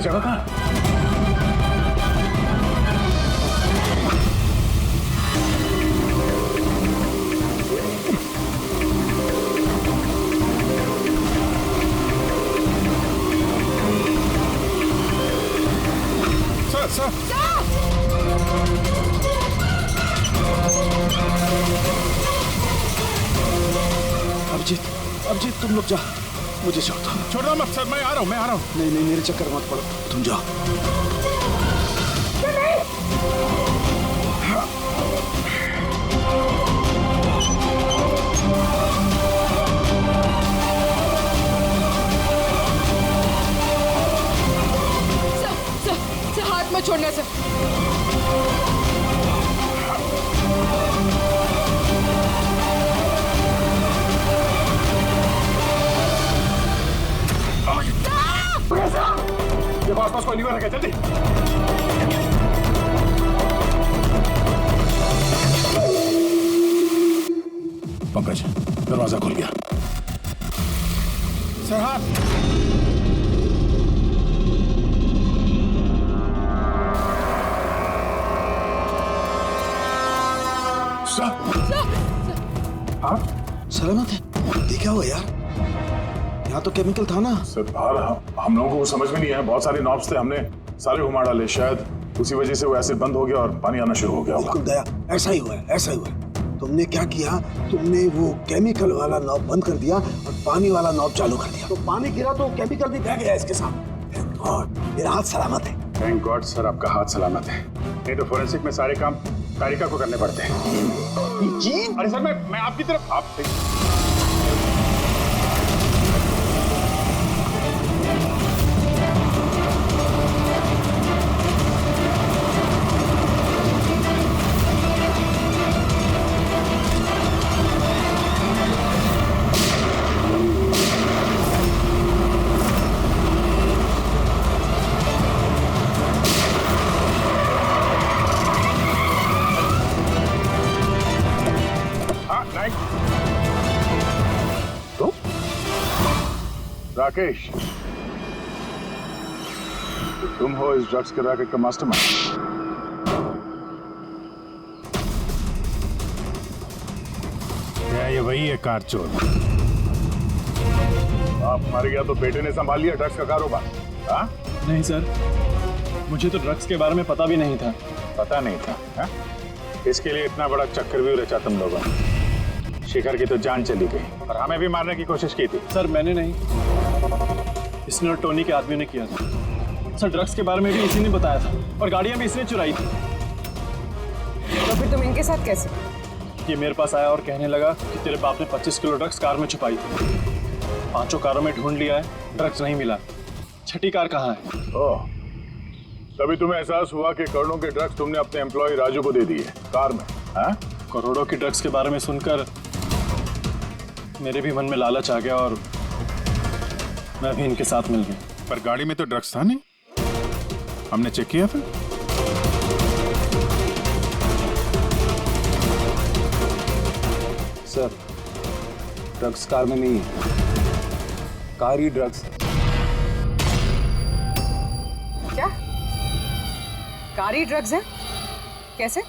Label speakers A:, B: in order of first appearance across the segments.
A: जगह कहाँ? सर
B: अभिजीत तुम लोग जा, मुझे
A: छोड़ दो मत सर, मैं आ रहा हूँ।
B: नहीं मेरे चक्कर मत पड़ो, तुम जाओ।
C: सर हाथ मत छोड़ना सर।
A: ये पास कोई लीवर है क्या? जल्दी पंकज, दरवाजा खुल गया। सर हाथ।
B: हाँ सलामत है? ये क्या हुआ यार? यहाँ तो केमिकल था ना।
A: सर बाहर हम लोगों को समझ में नहीं आया, बहुत सारे नॉब्स थे, हमने सारे घुमा डाले, शायद उसी वजह से वो एसिड बंद हो गया और पानी आना शुरू हो गया होगा।
B: बिल्कुल दया, ऐसा ही हुआ है। तुमने क्या किया? तुमने वो केमिकल वाला नॉब बंद कर दिया और पानी वाला नॉब चालू कर दिया, तो पानी गिरा तो केमिकल भी बह गया इसके साथ। थैंक गॉड मेरा हाथ सलामत है।
A: थैंक गॉड सर, आपका हाथ सलामत है। नहीं तो फोरेंसिक में सारे काम कारिका को करने पड़ते हैं।
B: जी
A: अरे सर मैं आपकी तरफ राकेश, तो तुम हो इस ड्रग्स के रैकेट का मास्टरमाइंड। क्या ये वही है कार चोर? आप मर गया तो बेटे ने संभाल लिया ड्रग्स का कारोबार? हाँ?
D: नहीं सर, मुझे तो ड्रग्स के बारे में पता भी नहीं था।
A: पता नहीं था? हा? इसके लिए इतना बड़ा चक्रव्यूह रचा तुम लोगों ने। शिखर की तो जान चली गई और हमें भी मारने की कोशिश की थी।
D: सर मैंने नहीं, इसने और टोनी के आदमियों ने किया था। सर ड्रग्स के बारे में भी इसी ने बताया था और गाड़ियां भी इसने चुराई थी।
C: तो फिर तुम इनके साथ कैसे?
D: ये मेरे पास आया और कहने लगा कि तेरे बाप ने 25 किलो ड्रग्स कार में छुपाई थी। 5 कारों में ढूंढ लिया है, ड्रग्स नहीं मिला। 6ठी कार कहाँ है?
A: ओह, तभी तुम्हें एहसास हुआ कि करोड़ों के ड्रग्स तुमने अपने एम्प्लॉय राजू को दे दिए कार में। हाँ?
D: करोड़ों की ड्रग्स के बारे में सुनकर मेरे भी मन में लालच आ गया और मैं भी इनके साथ मिल गया।
A: पर गाड़ी में तो ड्रग्स था नहीं, हमने चेक किया फिर।
B: सर ड्रग्स कार में नहीं है, कार ही ड्रग्स है।
C: क्या? कार ही ड्रग्स है? कैसे?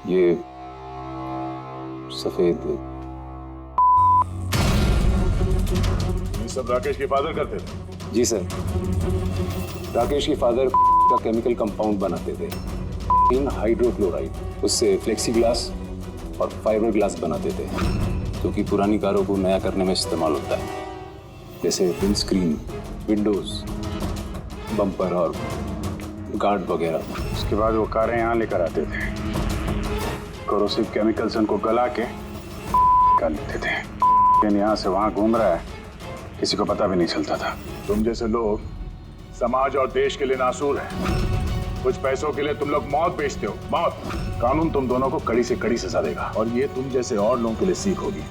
E: ये सफेद
A: ये सब राकेश के फादर करते थे?
E: जी सर, राकेश के फादर का केमिकल कंपाउंड बनाते थे, इन हाइड्रोक्लोराइड। उससे फ्लेक्सी ग्लास और फाइबर ग्लास बनाते थे, जो कि पुरानी कारों को नया करने में इस्तेमाल होता है, जैसे विंड स्क्रीन, विंडोज, बम्पर और गार्ड वगैरह।
A: उसके बाद वो कारें यहाँ लेकर आते थे, कोरोसिव केमिकल से उनको गला के निकाल लेते थे। लेकिन यहाँ से वहाँ घूम रहा है, किसी को पता भी नहीं चलता था। तुम जैसे लोग समाज और देश के लिए नासूर हैं। कुछ पैसों के लिए तुम लोग मौत बेचते हो, मौत। कानून तुम दोनों को कड़ी से कड़ी सजा देगा, और ये तुम जैसे और लोगों के लिए सीख होगी।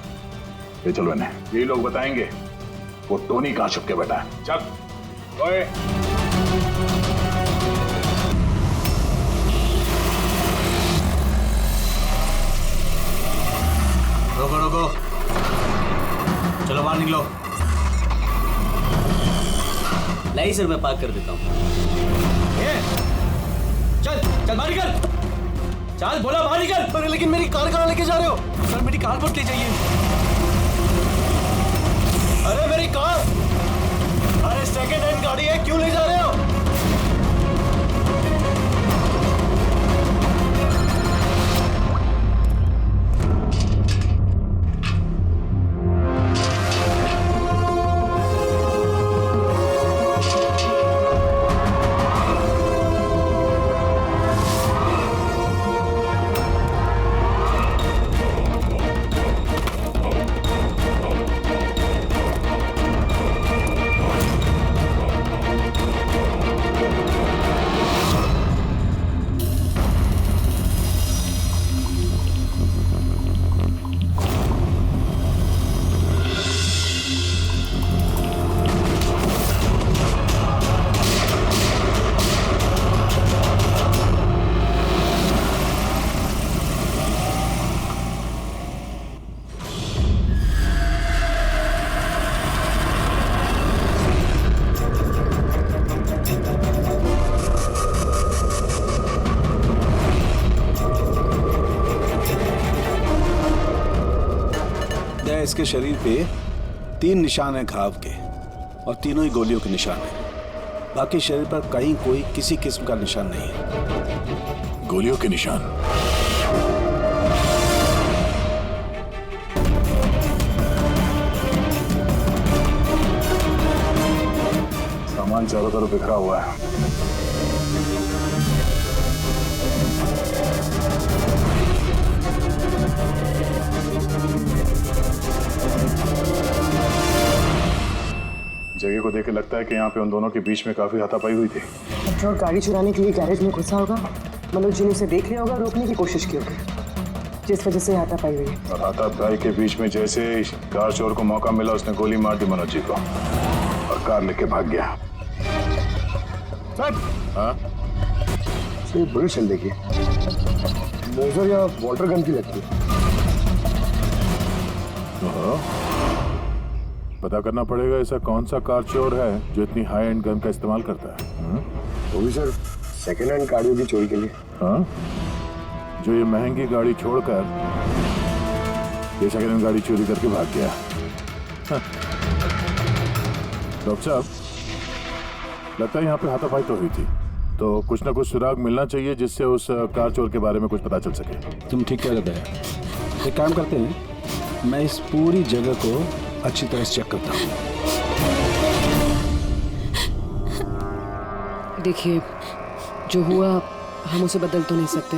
A: ये चलो इन्हें, यही लोग बताएंगे वो टोनी कहाँ छुप के बैठा है। चल ओए।
F: रोको रोको, चलो बाहर निकलो।
G: लाई सर, मैं पार्क कर देता हूँ।
F: चल चल बाहर निकल, चल बोला बाहर निकल। अरे लेकिन मेरी कार कहाँ लेके जा रहे हो? सर मेरी कार मत ले जाइए। अरे मेरी कार, अरे सेकंड हैंड गाड़ी है, क्यों ले जा रहे हो?
B: इसके शरीर पे 3 निशान हैं घाव के, और तीनों ही गोलियों के निशान हैं। बाकी शरीर पर कहीं कोई किसी किस्म का निशान नहीं है।
A: गोलियों के निशान? सामान चारों तरफ बिखरा हुआ है। जगह को देख के लगता है कि यहाँ पे उन दोनों के बीच में काफी हाथापाई हुई थी।
C: पेट्रोल गाड़ी चुराने के लिए गैरेज में घुसा होगा, मनोज जी ने उसे देख लिया होगा, रोकने की कोशिश की होगी, जिस वजह से हाथापाई हुई।
A: और हाथापाई के बीच में जैसे कार चोर को मौका मिला, उसने गोली मार दी मनोज जी को और कार लेके भाग गया। हाँ?
B: बड़ी चल देखिए, मोजर या वाटर गन की लगती है।
A: पता करना पड़ेगा ऐसा कौन सा कार चोर है जो इतनी हाई एंड गन का इस्तेमाल करता है।
B: वो भी सर सेकेंड हैंड गाड़ियों की चोरी के लिए।
A: हाँ? जो ये महंगी गाड़ी छोड़कर ये सेकेंड हैंड गाड़ी चोरी करके भाग गया। हाँ। डॉक्टर साहब, लगता है यहाँ पे हाथापाई तो हुई थी, तो कुछ ना कुछ सुराग मिलना चाहिए जिससे उस कार चोर के बारे में कुछ पता चल सके।
B: तुम ठीक कह रहे हैं। एक काम करते हैं, मैं इस पूरी जगह को अच्छी तरह से चेक करता हूँ।
C: देखिए, जो हुआ हम उसे बदल तो नहीं सकते,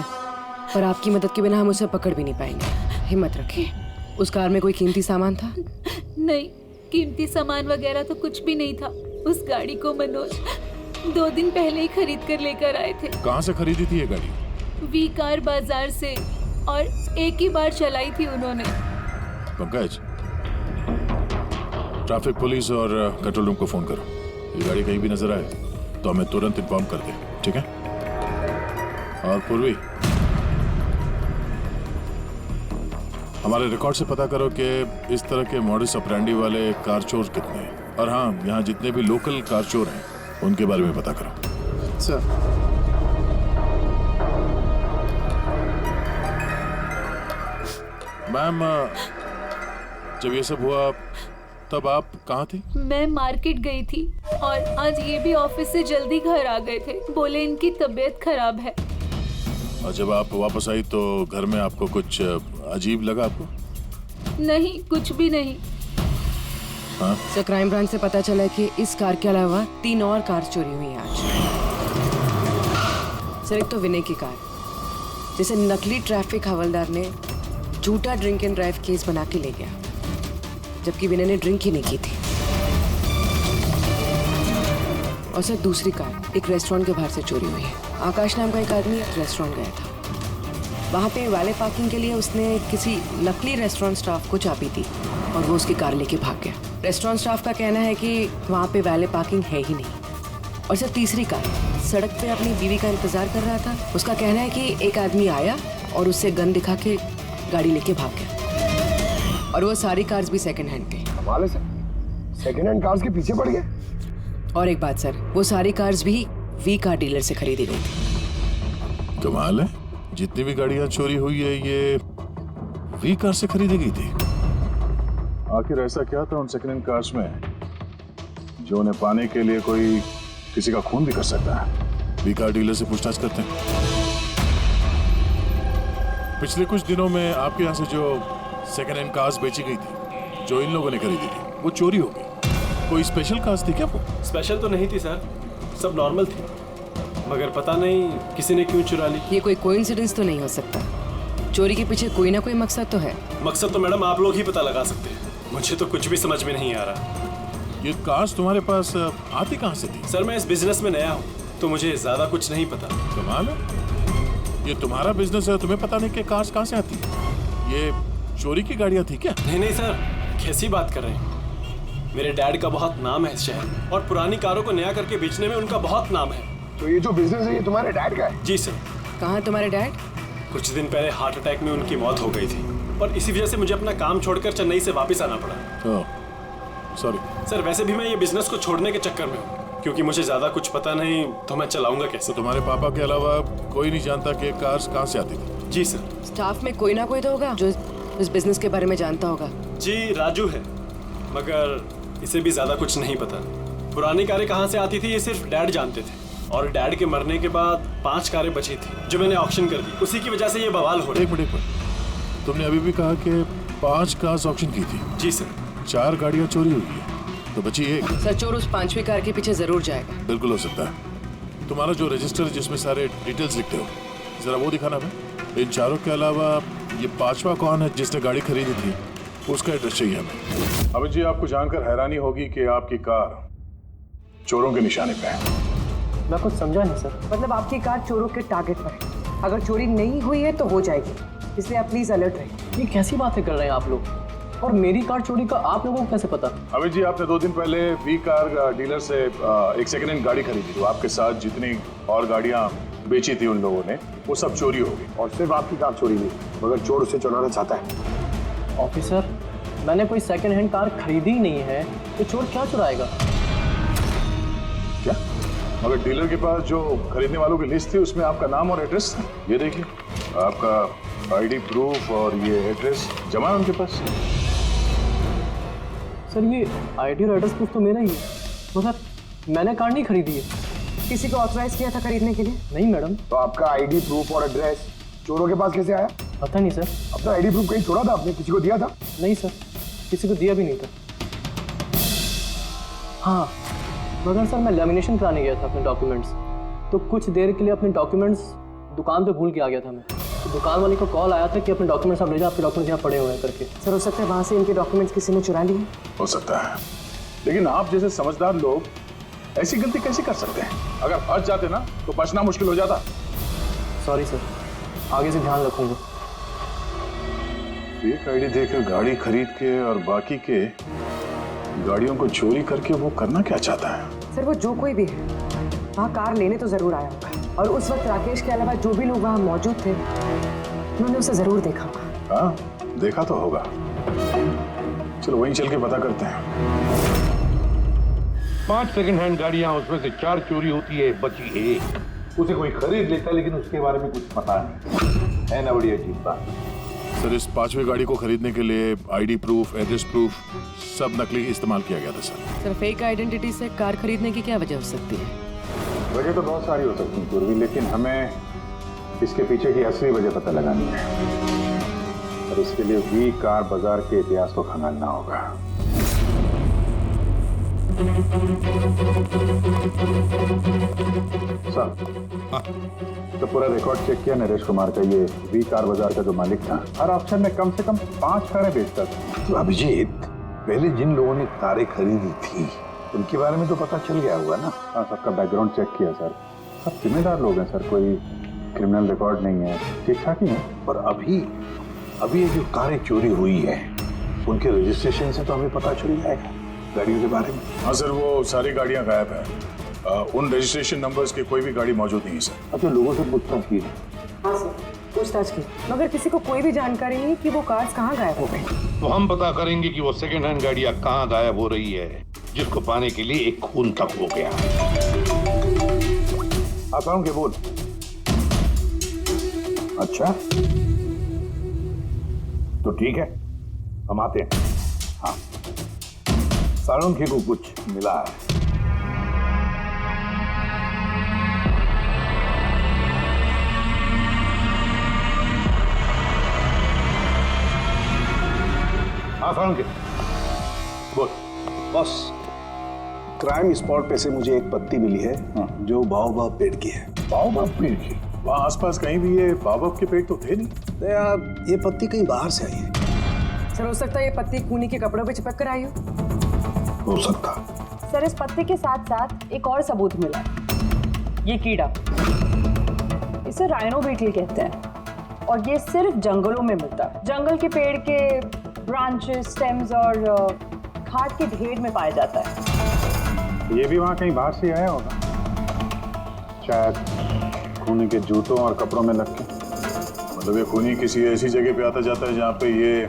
C: पर आपकी मदद के बिना हम उसे पकड़ भी नहीं पाएंगे। हिम्मत रखिए। उस कार में कोई कीमती सामान था?
H: नहीं, कीमती सामान वगैरह तो कुछ भी नहीं था। उस गाड़ी को मनोज 2 दिन पहले ही खरीद कर लेकर आए थे।
A: कहाँ से खरीदी थी ये गाड़ी?
H: वी कार बाजार से, और एक ही बार चलाई थी उन्होंने।
A: पंकज, ट्रैफिक पुलिस और कंट्रोल रूम को फोन करो। ये गाड़ी कहीं भी नजर आए तो हमें तुरंत इन्फॉर्म कर दे, ठीक है? और पूर्वी, हमारे रिकॉर्ड से पता करो कि इस तरह के मॉडस ऑपरेंडी वाले कार चोर कितने हैं, और हाँ, यहाँ जितने भी लोकल कार चोर हैं उनके बारे में पता करो।
B: सर
I: मैम, जब ये सब हुआ तब आप कहाँ थी?
H: मैं मार्केट गई थी और आज ये भी ऑफिस से जल्दी घर आ गए थे। बोले इनकी तबीयत खराब है।
I: और जब आप वापस आई तो घर में आपको कुछ अजीब लगा आपको?
H: नहीं, कुछ भी नहीं।
I: हाँ?
C: सर, क्राइम ब्रांच से पता चला है कि इस कार के अलावा 3 और कार चोरी हुई हैं आज। सर, एक तो विनय की कार, जिसे नकली ट्रैफिक हवलदार ने झूठा ड्रिंक एंड ड्राइव केस बना के ले गया, जबकि विनय ने ड्रिंक ही नहीं की थी। और सर, दूसरी कार एक रेस्टोरेंट के बाहर से चोरी हुई है। आकाश नाम का एक आदमी एक रेस्टोरेंट गया था। वहाँ पे वैले पार्किंग के लिए उसने किसी नकली रेस्टोरेंट स्टाफ को चाबी दी और वो उसकी कार लेके भाग गया। रेस्टोरेंट स्टाफ का कहना है कि वहाँ पे वैले पार्किंग है ही नहीं। और सर, तीसरी कार सड़क पे अपनी बीवी का इंतजार कर रहा था। उसका कहना है कि एक आदमी आया और उससे गन दिखा के गाड़ी लेके भाग गया। और वो सारी कार्स भी सेकंड हैंड थे।
B: कमाल है सर, सेकंड हैंड कार्स के पीछे पड़ गए।
C: और एक बात सर, वो सारी कार्स भी वी कार डीलर से खरीदी गई थी।
I: कमाल है, जितनी भी गाड़ियां चोरी हुई है ये वी कार से खरीदी गई थी।
A: आखिर ऐसा क्या था उन सेकंड हैंड कार्स में जो उन्हें पाने के लिए कोई किसी का खून भी कर सकता है?
I: वी कार डीलर से पूछताछ करते हैं। पिछले कुछ दिनों में आपके यहाँ से जो सेकंड हैंड कार्स बेची गई थी, जो इन लोगों ने खरीदी थी, वो चोरी हो गई। कोई स्पेशल कार्स थी क्या वो?
D: स्पेशल तो नहीं थी सर, सब नॉर्मल थी, मगर पता नहीं किसी ने क्यों चुरा ली।
C: ये कोई कोइंसिडेंस तो नहीं हो सकता। चोरी के पीछे कोई ना कोई मकसद तो है।
D: मकसद तो मैडम आप लोग ही पता लगा सकते हैं, मुझे तो कुछ भी समझ में नहीं आ रहा।
I: ये कार्स तुम्हारे पास आती कहाँ से थी?
D: सर, मैं इस बिजनेस में नया हूँ तो मुझे ज्यादा कुछ नहीं पता।
I: कमाल है, ये तुम्हारा बिजनेस है, तुम्हें पता नहीं कि कार्स कहाँ से आती है? ये चोरी की गाड़ियाँ थी क्या?
D: नहीं नहीं सर, कैसी बात कर रहे हैं? मेरे डैड का बहुत नाम है इस शहर और पुरानी कारों को नया करके बेचने में उनका बहुत नाम है।
B: तो ये जो बिजनेस है ये तुम्हारे डैड का है?
D: जी सर।
C: कहाँ है तुम्हारे डैड?
D: कुछ दिन पहले हार्ट अटैक में उनकी मौत हो गई थी और इसी वजह से मुझे अपना काम छोड़कर चेन्नई से वापस आना पड़ा।
I: सॉरी
D: सर, वैसे भी मैं ये बिजनेस को छोड़ने के चक्कर में हूँ, क्योंकि मुझे ज्यादा कुछ पता नहीं तो मैं चलाऊंगा कैसे।
I: तो तुम्हारे पापा के अलावा कोई नहीं जानता कि कार्स कहाँ से आती थी?
D: जी सर।
C: स्टाफ में कोई ना कोई तो होगा जो इस बिजनेस के बारे में जानता होगा।
D: जी, राजू है, मगर इसे भी ज्यादा कुछ नहीं पता। पुरानी कारें कहाँ से आती थी ये सिर्फ डैड जानते थे, और डैड के मरने के बाद 5 कारें बची थी जो मैंने ऑक्शन कर दी। उसी की वजह से ये बवाल हो रहा है।
I: एक मिनट, तुमने अभी भी कहा कि 5 कार्स ऑक्शन की थी।
D: जी सर।
I: 4 गाड़ियाँ चोरी हुई है तो बची एक।
C: सर, चोर उस 5वीं कार के पीछे जरूर जाएगा।
I: बिल्कुल हो सकता है। तुम्हारा जो रजिस्टर जिसमें सारे डिटेल्स लिखते हो, जरा वो दिखाना मैं। इन 4 के अलावा ये 5वां कौन है जिसने गाड़ी खरीदी थी, उसका एड्रेस चाहिए हमें।
A: अमित जी, आपको जानकर हैरानी होगी कि आपकी कार चोरों के निशाने पे है।
F: मैं कुछ समझा नहीं सर।
C: मतलब आपकी कार चोरों के टारगेट पर है। अगर चोरी नहीं हुई है तो हो जाएगी, इसलिए आप प्लीज अलर्ट रहिए।
F: ये कैसी बातें कर रहे हैं आप लोग? और मेरी कार चोरी का आप लोगों को कैसे पता?
A: अमित जी, आपने 2 दिन पहले वी कार डीलर से एक सेकंड हैंड गाड़ी खरीदी थी। आपके साथ जितनी और गाड़ियां बेची थी उन लोगों ने, वो सब चोरी हो गई।
B: और सिर्फ आपकी कार चोरी नहीं, मगर चोर उसे चुराना चाहता है।
F: ऑफिसर, मैंने कोई सेकंड हैंड कार खरीदी ही नहीं है, तो चोर क्या चुराएगा?
A: क्या? मगर डीलर के पास जो खरीदने वालों की लिस्ट थी उसमें आपका नाम और एड्रेस था। ये देखिए, आपका आईडी प्रूफ और ये एड्रेस जमा है उनके पास।
F: सर, ये आईडी और एड्रेस प्रूफ तो मेरा ही है, मगर मैंने कार नहीं खरीदी है।
C: किसी को ऑथराइज किया था खरीदने के लिए?
F: नहीं मैडम।
B: तो आपका आईडी प्रूफ और एड्रेस चोरों के पास कैसे आया?
F: पता नहीं सर।
B: अपना आईडी प्रूफ कहीं छोड़ा था आपने? किसी को दिया था?
F: नहीं सर, किसी को दिया भी नहीं था। हाँ, मगर सर मैं लेमिनेशन कराने गया था अपने डॉक्यूमेंट्स, तो कुछ देर के लिए अपने डॉक्यूमेंट्स दुकान पे भूल के आ गया था मैं। तो दुकान वाले को कॉल आया था कि अपने डॉक्यूमेंट्स आप ले जाओ, आपके डॉक्यूमेंट्स यहाँ पड़े हुए हैं करके।
C: सर, हो सकता है वहाँ से इनके डॉक्यूमेंट्स किसी ने चुरा लिए।
A: हो सकता है, लेकिन आप जैसे समझदार लोग ऐसी गलती कैसे कर सकते हैं? अगर फंस जाते ना तो बचना मुश्किल हो जाता।
F: सॉरी सर, आगे से ध्यान रखूंगा।
A: फेक आईडी देकर गाड़ी खरीद के और बाकी के गाड़ियों को चोरी करके वो करना क्या चाहता है?
C: सर, वो जो कोई भी है वहाँ कार लेने तो जरूर आया होगा, और उस वक्त राकेश के अलावा जो भी लोग वहाँ मौजूद थे उन्होंने उसे जरूर देखा होगा।
A: हाँ, देखा तो होगा। चलो वहीं चल के पता करते हैं।
J: 5 सेकंड हैंड गाड़ियां, उसमें से 4 चोरी होती है, बची एक। उसे कोई खरीद लेता, लेकिन उसके बारे में कुछ पता नहीं है ना। बड़ी अजीब बात।
I: सर इस 5वीं गाड़ी को खरीदने के लिए आईडी प्रूफ, एड्रेस प्रूफ सब नकली इस्तेमाल किया गया था सर।
C: सर फेक आइडेंटिटी से कार खरीदने की क्या वजह हो सकती है?
A: वजह तो बहुत सारी हो सकती है पूर्वी, लेकिन हमें इसके पीछे की असली वजह पता लगानी है और इसके लिए वी कार बाजार के इतिहास को खंगालना होगा। सर, तो पूरा रिकॉर्ड चेक किया नरेश कुमार का। ये वी कार बाजार का जो मालिक था हर ऑप्शन में कम से कम 5 कारें बेचता था।
B: तो अभिजीत, पहले जिन लोगों ने कारें खरीदी थी उनके बारे में तो पता चल गया होगा ना?
A: हाँ, सबका बैकग्राउंड चेक किया सर। सब जिम्मेदार लोग हैं सर, कोई क्रिमिनल रिकॉर्ड नहीं है, ठीक ठाक ही है।
B: पर अभी ये जो कारें चोरी हुई है उनके रजिस्ट्रेशन से तो हमें पता चल जाएगा गाड़ियों के बारे में।
I: हाँ सर, वो सारी गाड़ियां गायब हैं। उन रजिस्ट्रेशन नंबर्स की कोई भी गाड़ी मौजूद नहीं है सर।
B: अब तो लोगों से पूछताछ की।
C: हाँ सर, पूछताछ की, मगर किसी को कोई भी जानकारी नहीं कि वो कार्स कहाँ गायब हो गए।
J: तो हम पता करेंगे कि वो सेकंड हैंड गाड़ियां कहाँ गायब हो रही है, जिसको पाने के लिए एक खून तक हो गया।
B: आप के बोल। अच्छा, तो ठीक है, हम आते हैं। हाँ, साळुंखे को कुछ मिला है। हाँ साळुंखे, बोल।
K: बॉस, क्राइम स्पॉट पे से मुझे एक पत्ती मिली है जो बाओबाब पेड़ की है।
B: बाओबाब पेड़ की?
I: वहाँ आसपास कहीं भी ये बाओबाब के पेड़ तो थे नहीं।
K: तो यार, ये पत्ती कहीं बाहर से आई है।
C: सर हो सकता है ये पत्ती खूनी के कपड़ों पे चिपक कर आई
B: हो सकता।
L: सर इस पत्ते के साथ साथ एक और सबूत मिला, ये कीड़ा, इसे राइनो बीटल कहते हैं और ये सिर्फ जंगलों में मिलता है। जंगल के पेड़ के ब्रांचेस, स्टेम्स और खाद के ढेर में पाया जाता है।
A: ये भी वहाँ कहीं बाहर से आया होगा, शायद खूनी के जूतों और कपड़ों में लग के।
I: मतलब ये खूनी किसी ऐसी जगह पे आता जाता है जहाँ पे ये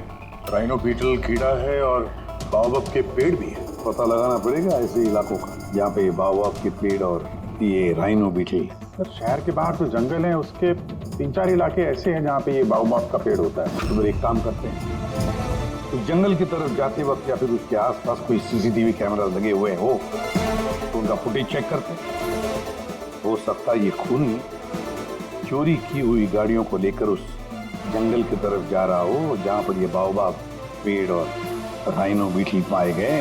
I: राइनो बीटल कीड़ा है और बाओबाब के पेड़ भी है।
B: पता लगाना पड़ेगा ऐसे इलाकों का जहाँ पे बाओबाब के पेड़ और ये राइनो बीटल।
A: सर शहर के बाहर जो जंगल है उसके 3-4 इलाके ऐसे हैं जहाँ पे ये बाओबाब का पेड़ होता है।
B: तो फिर एक काम करते हैं, तो जंगल की तरफ जाते वक्त या फिर उसके आसपास कोई सीसीटीवी कैमरा लगे हुए हो तो उनका फुटेज चेक करते हैं। हो सकता है ये खूनी चोरी की हुई गाड़ियों को लेकर उस जंगल की तरफ जा रहा हो जहाँ पर ये बाओबाब पेड़ और राइनो बीटल पाए गए।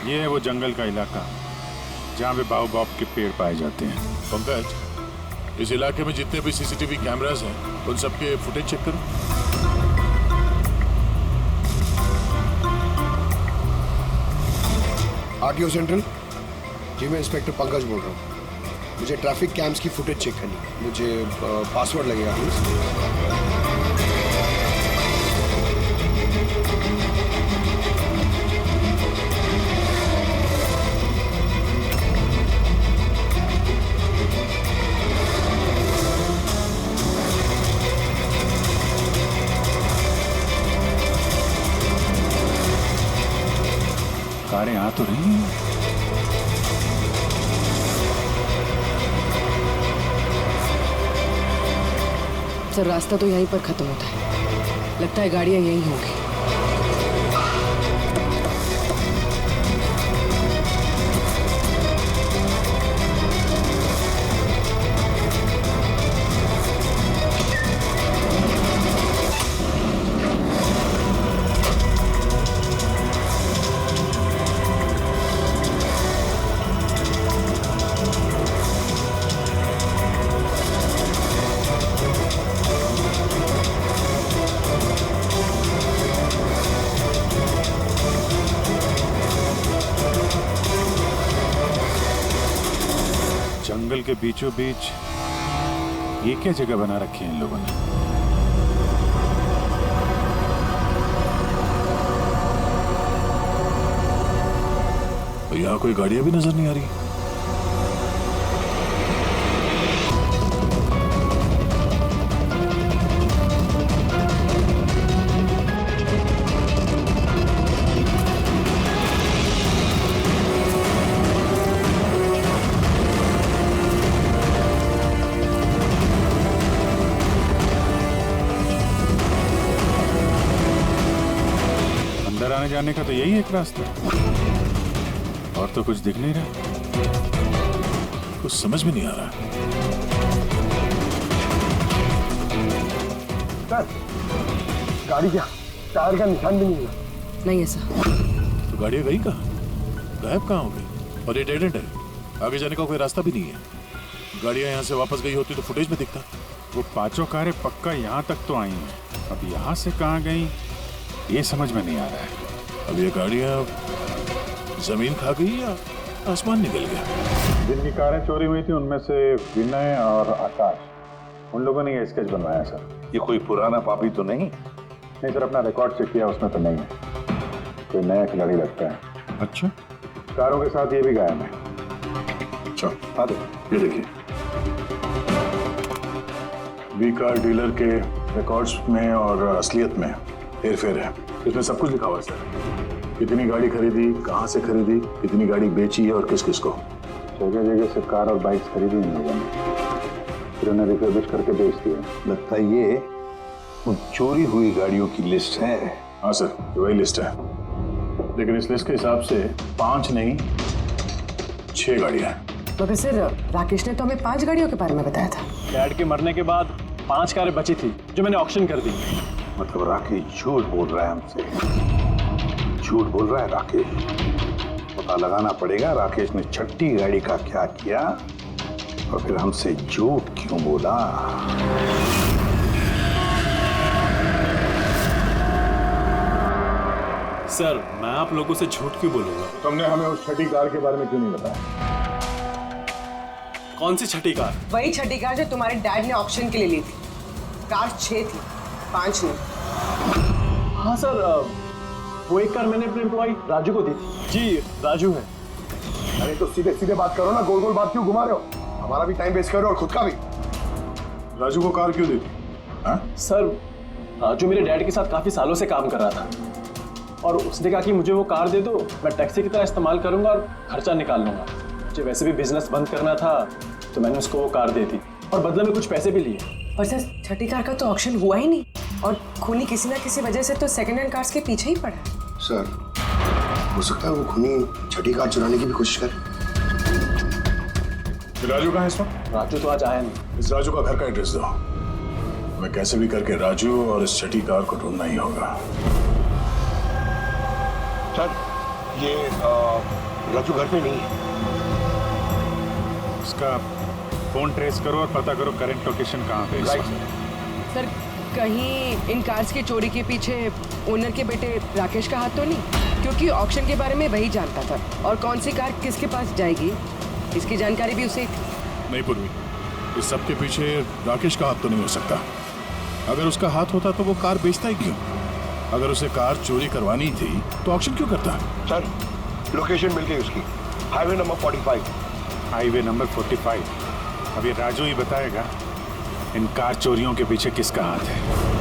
A: ये है वो जंगल का इलाका जहाँ पे बाओबाब के पेड़ पाए जाते हैं।
I: पंकज, इस इलाके में जितने भी सीसीटीवी कैमरास हैं उन सबके फुटेज चेक करो।
K: आरटीओ सेंट्रल जी, मैं इंस्पेक्टर पंकज बोल रहा हूँ। मुझे ट्रैफिक कैम्स की फुटेज चेक करनी है। मुझे पासवर्ड लगेगा प्लीज।
A: कारें आ तो रही हैं।
C: सर रास्ता तो यहीं पर खत्म होता है, लगता है गाड़ियां यहीं होंगी।
A: जंगल के बीचों बीच ये क्या जगह बना रखी है इन लोगों ने?
I: तो यहाँ कोई गाड़ियां भी नजर नहीं आ रही। आने जाने का तो यही एक रास्ता है, और तो कुछ दिख नहीं रहा, कुछ समझ में नहीं आ रहा।
K: सर, गाड़ी क्या टायर का निशान भी नहीं हुआ।
C: नहीं है सर।
I: तो गाड़ियाँ गई कहाँ, गायब कहाँ हो गई? और ये डेड एंड है, आगे जाने का कोई रास्ता भी नहीं है। गाड़ियाँ यहाँ से वापस गई होती तो फुटेज में दिखता।
A: वो पांचों कारें पक्का यहाँ तक तो आई हैं, अब यहाँ से कहाँ गई ये समझ में नहीं आ रहा है।
I: अब ये गाड़ियाँ जमीन खा गई या आसमान निकल गया?
A: जिनकी कारें चोरी हुई थी उनमें से विनय और आकाश, उन लोगों ने ये स्केच बनवाया सर।
J: ये कोई पुराना पापी तो नहीं?
A: नहीं सर, अपना रिकॉर्ड चेक किया, उसमें तो नहीं है, कोई नया खिलाड़ी लगता है।
I: अच्छा,
A: कारों के साथ ये भी गायब है।
I: अच्छा,
A: हाँ
I: ये देखिए,
A: वी कार डीलर के रिकॉर्ड्स में और असलियत में हेरफेर है। इसमें सब कुछ लिखा हुआ है सर, कितनी गाड़ी खरीदी, कहाँ से खरीदी, कितनी गाड़ी बेची है और किस किस को। जगह जगह से कार और बाइक्स खरीदी इन लोगों ने, फिर उन्हें रिफर्बिश करके बेच दिया।
J: लगता है ये उन चोरी हुई गाड़ियों की लिस्ट है।
A: हाँ सर, वही लिस्ट है, लेकिन इस लिस्ट के हिसाब से 5 नहीं 6 गाड़ियाँ हैं।
C: मगर सर, राकेश ने तो हमें 5 गाड़ियों के बारे में बताया था।
D: डैड के मरने के बाद 5 कारें बची थी जो मैंने ऑक्शन कर दी।
J: मतलब राकेश झूठ बोल रहा है हमसे, झूठ बोल रहा है राकेश। पता लगाना पड़ेगा राकेश ने छठी गाड़ी का क्या किया और फिर हमसे झूठ क्यों बोला।
D: सर, मैं आप लोगों से झूठ क्यों बोलूंगा?
A: तुमने हमें उस छठी कार के बारे में क्यों नहीं बताया?
D: कौन सी छठी कार?
C: वही छठी कार जो तुम्हारे डैड ने ऑक्शन के लिए ली थी। कार 6 थी, 5 नहीं।
D: हाँ सर, वो एक कार मैंने अपने एम्प्लॉय राजू को दी थी। जी, राजू है।
K: अरे तो सीधे सीधे बात करो ना, गोल गोल बात क्यों घुमा रहे हो? हमारा भी टाइम वेस्ट कर रहे हो और खुद का भी।
A: राजू को कार क्यों दी थी? हाँ?
D: सर, राजू मेरे डैड के साथ काफी सालों से काम कर रहा था और उसने कहा कि मुझे वो कार दे दो, मैं टैक्सी की तरह इस्तेमाल करूंगा और खर्चा निकाल लूंगा। मुझे वैसे भी बिजनेस बंद करना था तो मैंने उसको वो कार दे दी और बदले में कुछ पैसे भी लिए।
C: पर सर, छठी कार का तो ऑक्शन हुआ ही नहीं और खूनी किसी ना किसी वजह से तो सेकंड हैंड कार्स के पीछे ही पड़ा है।
K: सर, हो सकता है वो खूनी छठी कार चुराने की भी कोशिश करे।
A: राजू कहाँ है इस वक्त?
D: राजू तो आज आया नहीं।
A: इस राजू का घर का एड्रेस दो, मैं कैसे भी करके राजू और इस छठी कार को ढूंढना ही होगा।
K: सर, ये राजू घर पे नहीं है।
A: उसका फोन ट्रेस करो और पता करो करंट लोकेशन कहाँ पे है।
C: सर, कहीं इन कार्स की चोरी के पीछे ओनर के बेटे राकेश का हाथ तो नहीं? क्योंकि ऑक्शन के बारे में वही जानता था और कौन सी कार किसके पास जाएगी इसकी जानकारी भी उसे थी।
I: नहीं पूर्वी, इस सब के पीछे राकेश का हाथ तो नहीं हो सकता। अगर उसका हाथ होता तो वो कार बेचता ही क्यों? अगर उसे कार चोरी करवानी थी तो ऑक्शन क्यों करता?
K: सर, लोकेशन मिल गई उसकी, हाईवे नंबर 45।
A: Highway number 45। अब ये राजू ही बताएगा इन कार चोरियों के पीछे किसका हाथ है।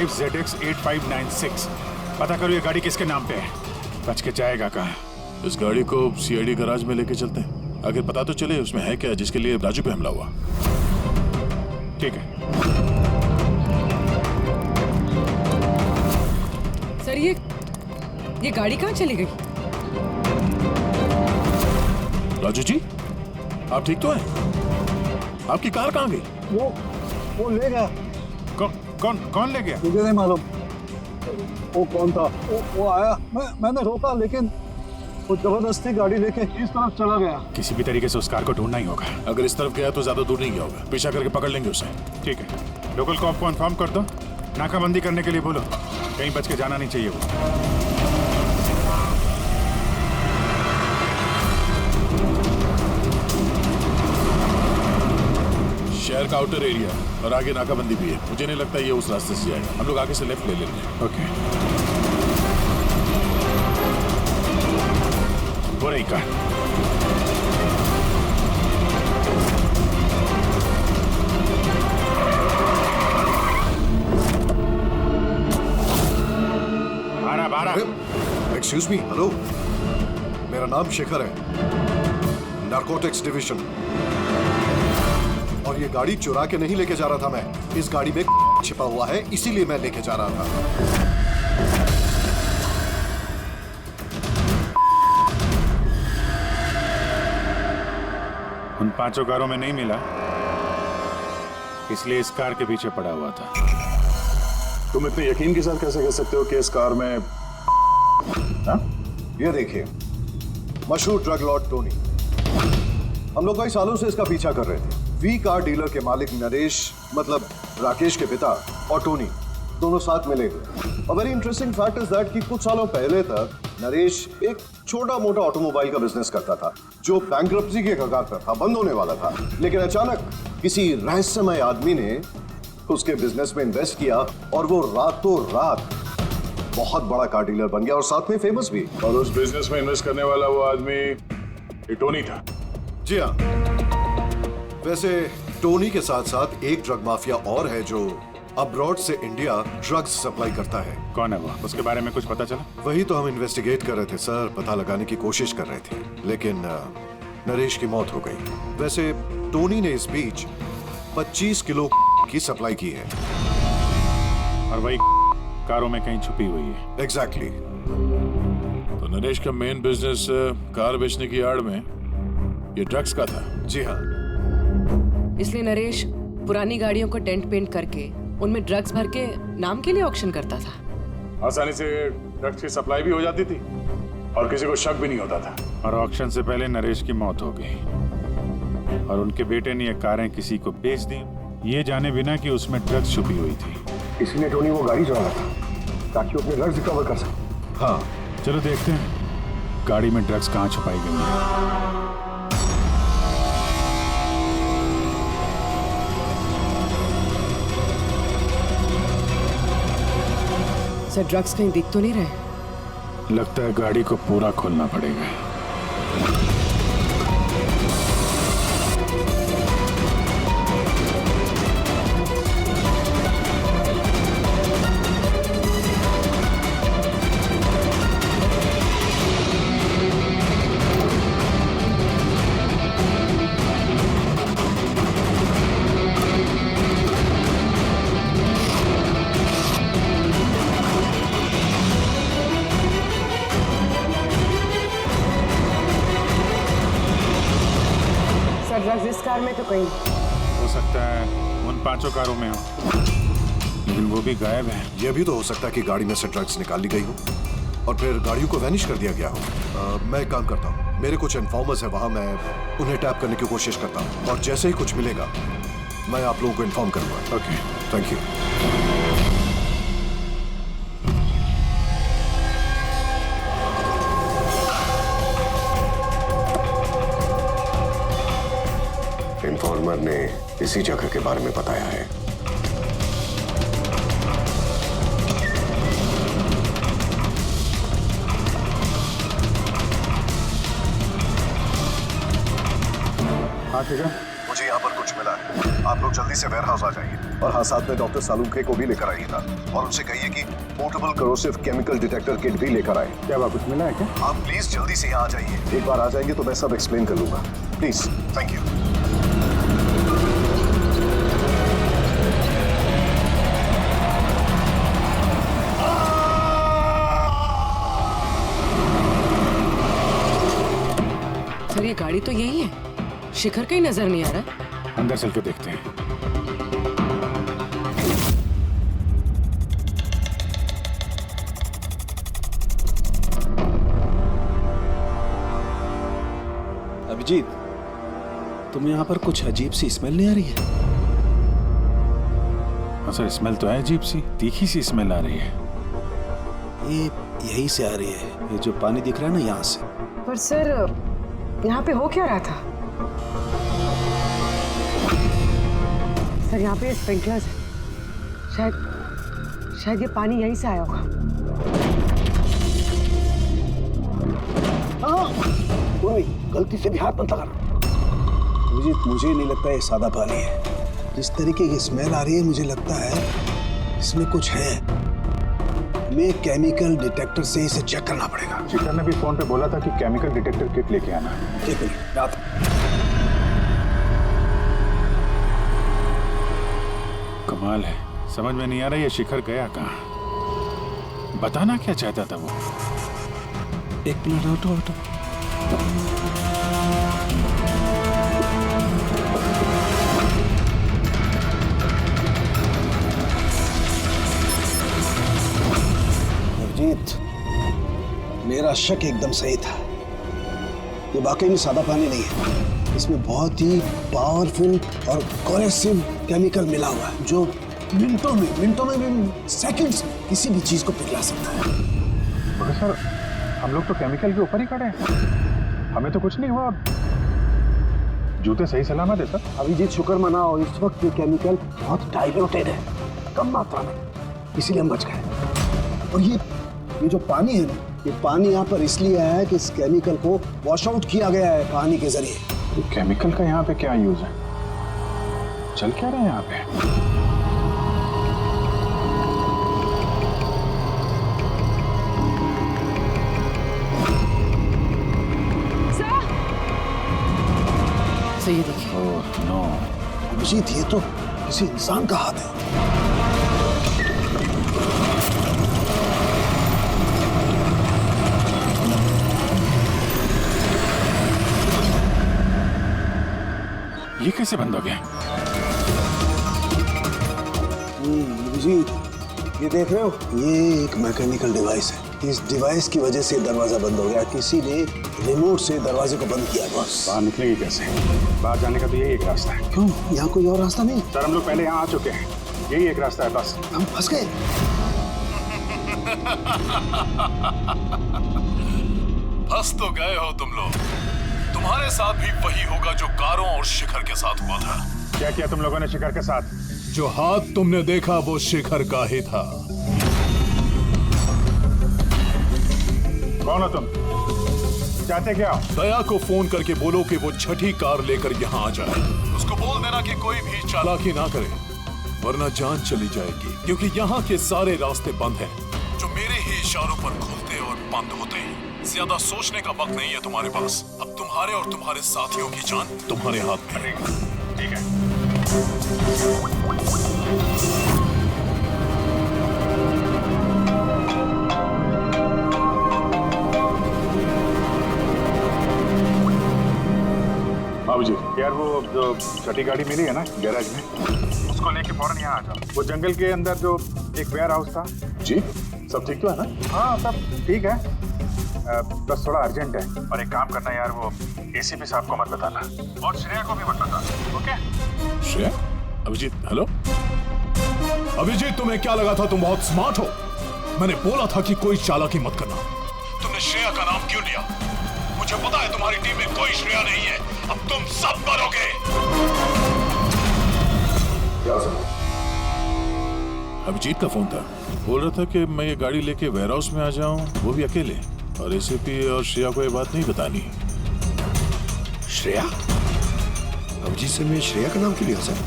A: ZX 8596। पता करो ये गाड़ी किसके नाम पे है। बच के जाएगा कहाँ?
I: इस गाड़ी को सीआईडी गैराज में लेके चलते हैं, आखिर पता तो चले उसमें है क्या जिसके लिए राजू पे हमला हुआ।
A: ठीक है
C: सर, ये गाड़ी कहाँ चली गई?
I: राजू जी, आप ठीक तो हैं? आपकी कार कहाँ गई?
B: वो ले गया।
A: कौन ले गया?
B: मुझे नहीं मालूम वो कौन था। वो आया, मैंने रोका, लेकिन वो जबरदस्ती गाड़ी लेके इस तरफ चला गया।
A: किसी भी तरीके से उस कार को ढूंढना ही होगा।
I: अगर इस तरफ गया तो ज्यादा दूर नहीं गया होगा, पीछा करके पकड़ लेंगे उसे।
A: ठीक है, लोकल कॉप को इन्फॉर्म कर दो, नाकाबंदी करने के लिए बोलो, कहीं बच के जाना नहीं चाहिए वो।
I: शहर का आउटर एरिया और आगे नाकाबंदी भी है। मुझे नहीं लगता ये उस रास्ते से जाएगा। हम लोग आगे से लेफ्ट ले लेंगे।
A: ओके, वो रही कार।
K: एक्सक्यूज मी, हेलो, मेरा नाम शेखर है, नारकोटिक्स डिवीजन। और ये गाड़ी चुरा के नहीं लेके जा रहा था मैं, इस गाड़ी में छिपा हुआ है, इसीलिए मैं लेके जा रहा था।
A: उन 5 कारों में नहीं मिला, इसलिए इस कार के पीछे पड़ा हुआ था।
I: तुम इतने यकीन के साथ कैसे कह सकते हो कि इस कार में?
K: हाँ? ये देखिए, मशहूर ड्रग लॉर्ड टोनी, हम लोग कई सालों से इसका पीछा कर रहे थे। वी कार डीलर के मालिक नरेश, मतलब राकेश के पिता, और टोनी दोनों साथ मिले हुए। और very interesting fact is that कि कुछ सालों पहले तक नरेश एक छोटा मोटा ऑटोमोबाइल का बिजनेस करता था जो बैंक्रप्सी के कगार पर था, बंद होने वाला था। लेकिन अचानक किसी रहस्यमय आदमी ने उसके बिजनेस में इन्वेस्ट किया और वो रातों रात बहुत बड़ा कार डीलर बन गया और साथ में फेमस भी।
I: और उस बिजनेस में इन्वेस्ट करने वाला वो आदमी टोनी था।
K: जी हाँ, वैसे टोनी के साथ साथ एक ड्रग माफिया और है जो अब्रॉड से इंडिया ड्रग्स सप्लाई करता है।
A: कौन है वो? उसके बारे में कुछ पता चला?
K: वही तो हम इन्वेस्टिगेट कर रहे थे सर, पता लगाने की कोशिश कर रहे थे, लेकिन नरेश की मौत हो गई। वैसे टोनी ने इस बीच 25 किलो की सप्लाई की है
A: और वही कारों में कहीं छुपी हुई है।
K: एग्जैक्टली।
I: तो नरेश का मेन बिजनेस कार बेचने की आड़ में ये ड्रग्स का था।
K: जी हाँ,
C: इसलिए नरेश पुरानी गाड़ियों को डेंट पेंट करके उनमें ड्रग्स भर के नाम के लिए ऑक्शन करता था।
I: आसानी से ड्रग्स की सप्लाई भी हो जाती थी और किसी को शक भी नहीं होता था।
A: और ऑक्शन से पहले नरेश की मौत हो गई और उनके बेटे ने ये कारें किसी को बेच दी, ये जाने बिना कि उसमें ड्रग्स छुपी हुई थी।
B: इसीलिए टोनी वो गाड़ी चला था ताकि वो अपने ड्रग्स रिकवर कर सके।
K: हाँ,
A: चलो देखते हैं गाड़ी में ड्रग्स कहाँ छुपाई गई है।
C: सर, ड्रग्स कहीं दिख तो नहीं रहे?
A: लगता है गाड़ी को पूरा खोलना पड़ेगा।
C: ड्रग्स इस कार में तो कहीं
A: हो सकता है उन 5 कारों में हो, लेकिन वो भी गायब है।
K: यह भी तो हो सकता है कि गाड़ी में से ड्रग्स निकाल ली गई हो और फिर गाड़ियों को वैनिश कर दिया गया हो। मैं एक काम करता हूँ, मेरे कुछ इन्फॉर्मर्स है वहां, मैं उन्हें टैप करने की कोशिश करता हूँ और जैसे ही कुछ मिलेगा मैं आप लोगों को इन्फॉर्म करूंगा।
A: Okay,
K: thank you. इन्फॉर्मर ने इसी जगह के बारे में बताया है।
A: हाँ ठीक है,
K: मुझे यहाँ पर कुछ मिला है, आप लोग जल्दी से वेयर हाउस आ जाइए। और हाँ, साथ में डॉक्टर सालुंखे को भी लेकर आइएगा और उनसे कहिए कि portable corrosive chemical detector kit भी लेकर आए।
A: क्या बात, कुछ मिला है क्या?
K: आप प्लीज जल्दी से यहाँ आ जाइए। एक बार आ जाएंगे तो मैं सब एक्सप्लेन कर लूंगा। Please, thank you.
C: सर ये गाड़ी तो यही है, शिखर कहीं नजर नहीं आ रहा।
A: अंदर चल के देखते हैं।
B: अभिजीत, तुम्हें यहाँ पर कुछ अजीब सी स्मेल नहीं आ रही है?
A: हाँ सर, स्मेल तो है अजीब सी, तीखी सी स्मेल आ रही है।
B: ये यहीं से आ रही है, ये जो पानी दिख रहा है ना, यहाँ से।
C: पर सर यहाँ पे हो क्या रहा था? सर यहाँ पे स्प्रिंकलर्स है, शायद ये पानी यहीं से आया होगा।
B: कोई गलती से भी हाथ मत लगाना। मुझे नहीं लगता ये सादा पानी है। जिस तरीके की स्मेल आ रही है, मुझे लगता है इसमें कुछ है। हमें केमिकल डिटेक्टर से इसे चेक करना पड़ेगा।
A: शिखर ने भी फोन पे बोला था कि केमिकल डिटेक्टर किट लेके आना।
B: एक मिनट, रात
A: कमाल है, समझ में नहीं आ रहा ये शिखर गया कहाँ। बताना क्या चाहता था वो?
B: एक मिनट, हटो। अभिजीत, मेरा शक एकदम सही था। ये वाकई में सादा पानी नहीं है, इसमें बहुत ही पावरफुल और कोरेसिव केमिकल मिला हुआ है, जो मिनटों में सेकंड्स में किसी भी चीज को पिघला सकता है।
A: मगर सर, हम लोग तो केमिकल के ऊपर ही खड़े हैं, हमें तो कुछ नहीं हुआ। जूते सही सलामत है सर।
B: अभिजीत, शुक्र मनाओ, इस वक्त ये केमिकल बहुत डाइल्यूटेड है, कम मात्रा में, इसीलिए हम बच गए। और ये जो पानी है ना, ये पानी यहाँ पर इसलिए आया है कि इस केमिकल को वॉश आउट किया गया है पानी के जरिए।
A: तो केमिकल का यहाँ पे क्या यूज है? चल क्या रहा है यहाँ पे?
C: ये देखिए।
A: ओह नो
B: अभिजीत, ये तो किसी इंसान का हाथ है।
A: ये कैसे बंद हो गया?
B: अभिजीत, ये देख रहे हो, ये एक मैकेनिकल डिवाइस है। इस डिवाइस की वजह से दरवाजा बंद हो गया। किसी ने रिमोट से दरवाजे को बंद किया। बस
A: बाहर निकलेंगे कैसे? बाहर जाने का तो यही एक रास्ता है।
B: क्यों, यहाँ कोई और रास्ता नहीं?
A: सर, हम लोग पहले यहाँ आ चुके हैं, यही एक रास्ता है बस।
B: हम फंस गए।
I: फंस तो गए हो तुम लोग। तुम्हारे साथ भी वही होगा जो कारों और शिखर के साथ हुआ था।
A: क्या किया तुम लोगों ने शिखर के साथ?
I: जो हाथ तुमने देखा वो शिखर का ही था।
A: कौन हो तुम? चाहते क्या?
I: दया को फोन करके बोलो कि वो छठी कार लेकर यहाँ आ जाए। उसको बोल देना कि कोई भी चालाकी ना करे, वरना जान चली जाएगी। क्योंकि यहाँ के सारे रास्ते बंद हैं, जो मेरे ही इशारों पर खुलते और बंद होते हैं। ज्यादा सोचने का वक्त नहीं है तुम्हारे पास। अब तुम्हारे और तुम्हारे साथियों की जान तुम्हारे हाथ में है।
A: ठीक है। बाबूजी, यार वो जो छठी गाड़ी मिली है ना गैराज में, उसको लेके फौरन यहाँ आ जाओ। वो जंगल के अंदर जो एक वेयर हाउस था।
I: जी,
A: सब ठीक तो है ना? हाँ, सब ठीक है, बस थोड़ा अर्जेंट है। और एक काम करना यार, वो एसीपी साहब को मत बताना और श्रेया को भी मत बताना, ओके?
I: श्रेया? अभिजीत, हेलो अभिजीत, तुम्हें क्या लगा था तुम बहुत स्मार्ट हो? मैंने बोला था कि कोई चालाकी मत करना। तुमने श्रेया का नाम क्यों लिया? मुझे पता है तुम्हारी टीम में कोई श्रेया नहीं है। अब तुम सब मरोगे।
K: क्या सुना?
I: अभिजीत का फोन था, बोल रहा था कि मैं ये गाड़ी लेके वेयर हाउस में आ जाऊं, वो भी अकेले, और एसीपी और श्रेया को ये बात नहीं बतानी।
K: श्रेया? अभिजीत से मैं श्रेया का नाम क्यों लिया सर?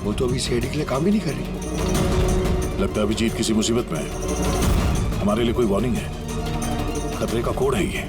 B: वो तो अभी सीआईडी के लिए काम भी नहीं कर रही।
I: लगता है अभिजीत किसी मुसीबत में है। हमारे लिए कोई वार्निंग है, खतरे का कोड है ये।